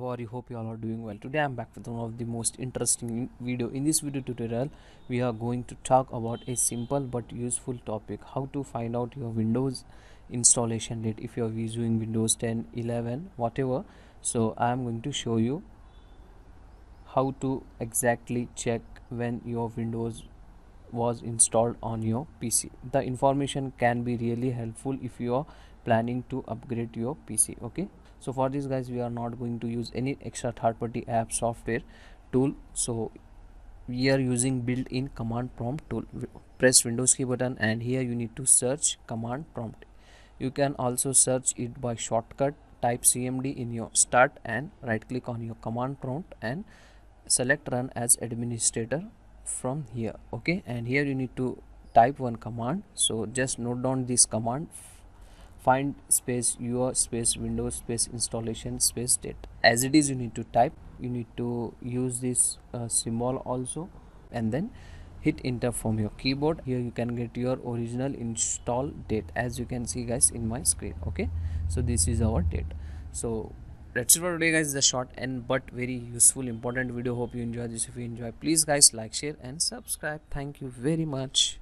how are you? Hope you all are doing well. Today I'm back with one of the most interesting video. In this video tutorial we are going to talk about a simple but useful topic: how to find out your Windows installation date if you are using Windows 10, 11, whatever. So I am going to show you how to exactly check when your Windows was installed on your PC. The information can be really helpful if you are planning to upgrade your PC. Okay, so for this guys, we are not going to use any extra third-party app software tool. So we are using built-in command prompt tool. Press Windows key button and here you need to search command prompt. You can also search it by shortcut. Type cmd in your start and right click on your command prompt and select run as administrator from here. Okay, and here you need to type one command. So just note down this command: find space your space Windows space installation space date. As it is, you need to type, you need to use this symbol also, and then hit enter from your keyboard. Here you can get your original install date, as you can see guys in my screen. Okay, so this is our date. So that's it for today guys. The short and but very useful important video. Hope you enjoy this. If you enjoy, please guys like, share and subscribe. Thank you very much.